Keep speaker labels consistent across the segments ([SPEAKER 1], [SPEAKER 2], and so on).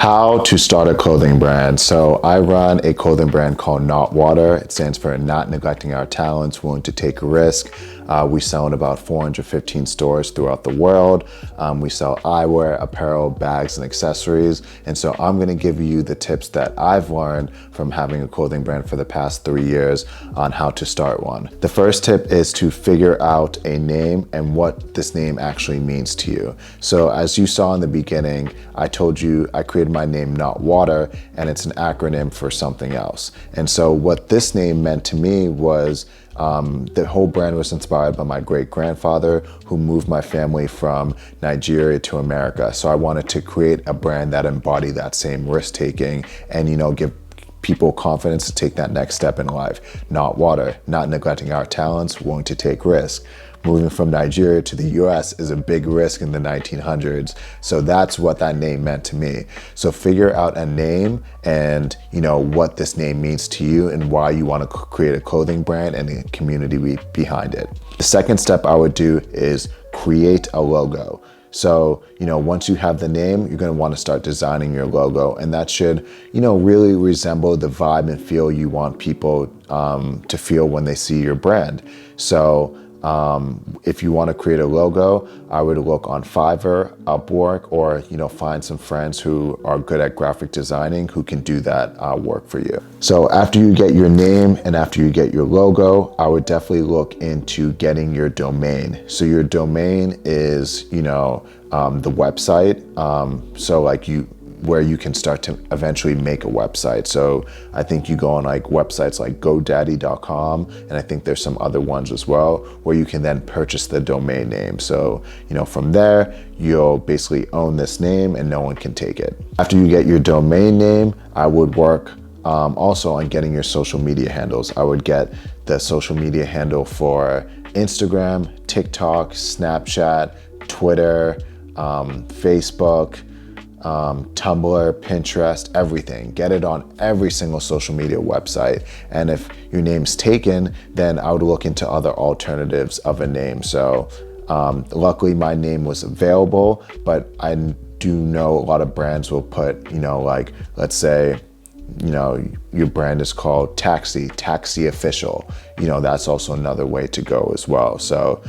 [SPEAKER 1] How to start a clothing brand. So I run a clothing brand called Not Water. It stands for Not Neglecting Our Talents, Willing to Take a Risk. We sell in about 415 stores throughout the world. We sell eyewear, apparel, bags, and accessories. And so I'm gonna give you the tips that I've learned from having a clothing brand for the past 3 years on how to start one. The first tip is to figure out a name and what this name actually means to you. So as you saw in the beginning, I told you I created my name Not Water, and it's an acronym for something else. And so what this name meant to me was the whole brand was inspired by my great-grandfather who moved my family from Nigeria to America. So I wanted to create a brand that embodied that same risk-taking and, give people confidence to take that next step in life. Not water, not neglecting our talents, willing to take risks. Moving from Nigeria to the US is a big risk in the 1900s. So that's what that name meant to me. So figure out a name and what this name means to you and why you want to create a clothing brand and a community behind it. The second step I would do is create a logo. So, once you have the name, you're gonna wanna start designing your logo, and that should, really resemble the vibe and feel you want people to feel when they see your brand. So, if you want to create a logo, I would look on Fiverr, Upwork, or find some friends who are good at graphic designing who can do that work for you. So after you get your name and after you get your logo, I would definitely look into getting your domain. So your domain is the website. Where you can start to eventually make a website. So I think you go on websites like GoDaddy.com, and I think there's some other ones as well, where you can then purchase the domain name. So, from there, you'll basically own this name and no one can take it. After you get your domain name, I would work also on getting your social media handles. I would get the social media handle for Instagram, TikTok, Snapchat, Twitter, Facebook, Tumblr, Pinterest, everything. Get it on every single social media website. And if your name's taken, then I would look into other alternatives of a name. So luckily my name was available, but I do know a lot of brands will put, let's say, your brand is called Taxi Official. That's also another way to go as well. So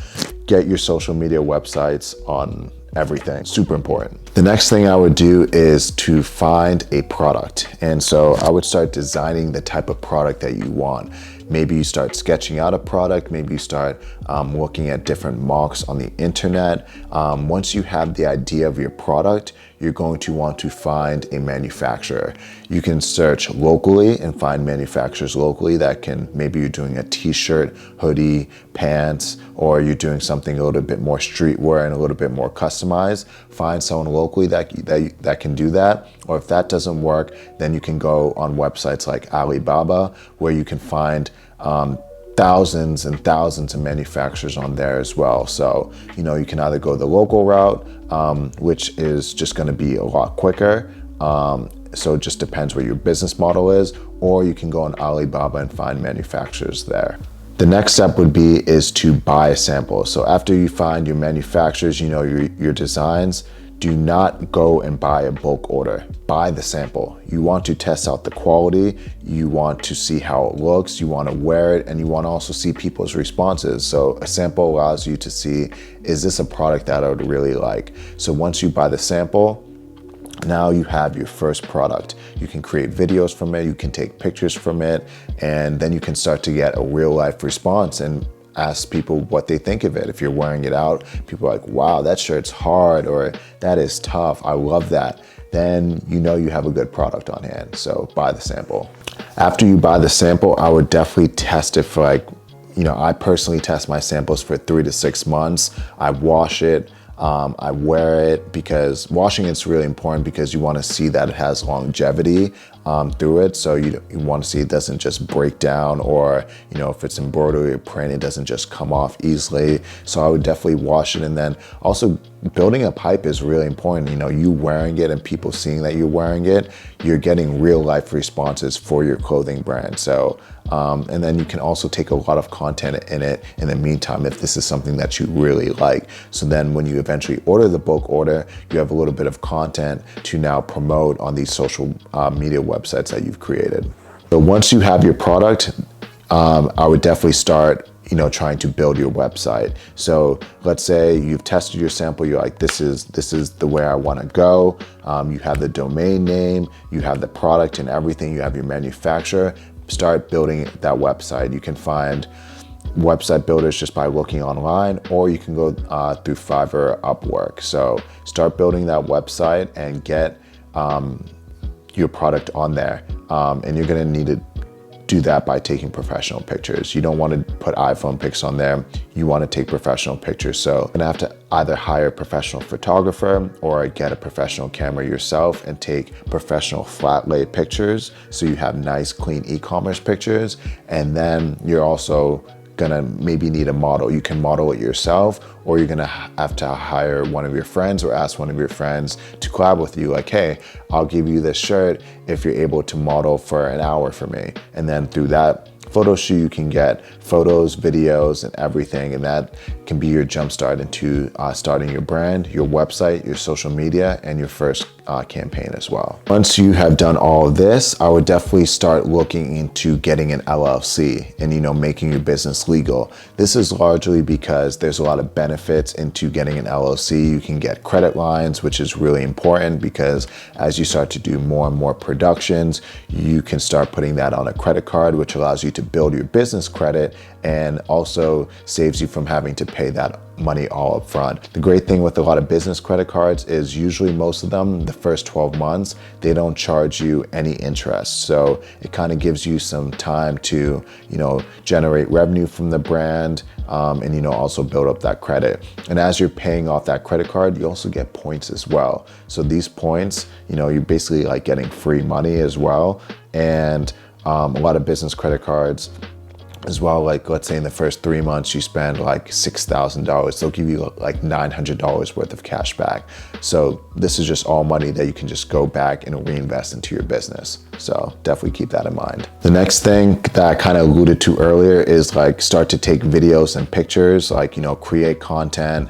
[SPEAKER 1] get your social media websites on everything, super important. The next thing I would do is to find a product. And so I would start designing the type of product that you want. Maybe you start sketching out a product, maybe you start looking at different mocks on the internet. Once you have the idea of your product, you're going to want to find a manufacturer. You can search locally and find manufacturers locally that can, maybe you're doing a t-shirt, hoodie, pants, or you're doing something a little bit more streetwear and a little bit more customized. Find someone locally that can do that. Or if that doesn't work, then you can go on websites like Alibaba, where you can find thousands and thousands of manufacturers on there as well. So, you can either go the local route, which is just gonna be a lot quicker. So it just depends what your business model is, or you can go on Alibaba and find manufacturers there. The next step is to buy a sample. So after you find your manufacturers, your designs, do not go and buy a bulk order. Buy the sample. You want to test out the quality. You want to see how it looks. You want to wear it, and you want to also see people's responses. So a sample allows you to see, is this a product that I would really like? So once you buy the sample, now you have your first product. You can create videos from it, you can take pictures from it, and then you can start to get a real life response and ask people what they think of it. If you're wearing it out, people are like, wow, that shirt's hard, or that is tough, I love that. Then you have a good product on hand. So buy the sample. After you buy the sample, I would definitely test it for I personally test my samples for 3 to 6 months. I wash it. I wear it, because washing it's really important because you want to see that it has longevity through it. So you want to see it doesn't just break down, or if it's embroidery or print, it doesn't just come off easily. So I would definitely wash it. And then also building up hype is really important. You wearing it and people seeing that you're wearing it, you're getting real life responses for your clothing brand. So And then you can also take a lot of content in it in the meantime if this is something that you really like. So then when you eventually order the bulk order, you have a little bit of content to now promote on these social media websites that you've created. So once you have your product, I would definitely start trying to build your website. So let's say you've tested your sample, you're like, this is the way I want to go. You have the domain name, you have the product and everything, you have your manufacturer. Start building that website. You can find website builders just by looking online, or you can go through Fiverr, Upwork. So start building that website and get your product on there. And you're gonna need to do that by taking professional pictures. You don't want to put iPhone pics on there. You want to take professional pictures. So you're gonna have to either hire a professional photographer or get a professional camera yourself and take professional flat lay pictures. So you have nice, clean e-commerce pictures. And then you're also gonna maybe need a model. You can model it yourself, or you're gonna have to hire one of your friends or ask one of your friends to collab with you. Like, hey, I'll give you this shirt if you're able to model for an hour for me. And then through that photo shoot, you can get photos, videos, and everything. And that can be your jumpstart into starting your brand, your website, your social media, and your first campaign as well. Once you have done all of this, I would definitely start looking into getting an LLC and making your business legal. This is largely because there's a lot of benefits into getting an LLC. You can get credit lines, which is really important because as you start to do more and more productions, you can start putting that on a credit card, which allows you to build your business credit and also saves you from having to pay that money all up front. The great thing with a lot of business credit cards is usually most of them, the first 12 months, they don't charge you any interest. So it kind of gives you some time to, generate revenue from the brand and, also build up that credit. And as you're paying off that credit card, you also get points as well. So these points, you're basically like getting free money as well. And a lot of business credit cards as well, like let's say in the first 3 months you spend like $6,000, they'll give you like $900 worth of cash back. So this is just all money that you can just go back and reinvest into your business. So definitely keep that in mind. The next thing that I kind of alluded to earlier is like start to take videos and pictures, like, create content,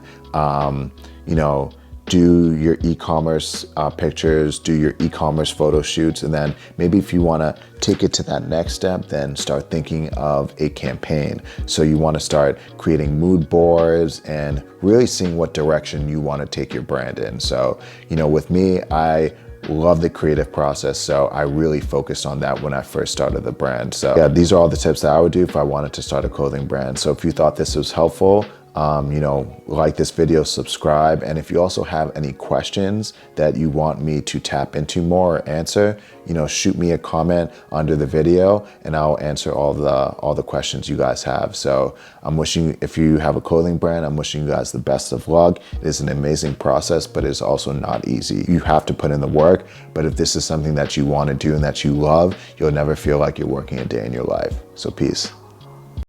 [SPEAKER 1] do your e-commerce pictures, do your e-commerce photo shoots, and then maybe if you want to take it to that next step, then start thinking of a campaign. So you want to start creating mood boards and really seeing what direction you want to take your brand in. So, with me, I love the creative process, so I really focused on that when I first started the brand. So yeah, these are all the tips that I would do if I wanted to start a clothing brand. So if you thought this was helpful, like this video, subscribe. And if you also have any questions that you want me to tap into more or answer, shoot me a comment under the video and I'll answer all the questions you guys have. So if you have a clothing brand, I'm wishing you guys the best of luck. It is an amazing process, but it's also not easy. You have to put in the work, but if this is something that you want to do and that you love, you'll never feel like you're working a day in your life. So peace.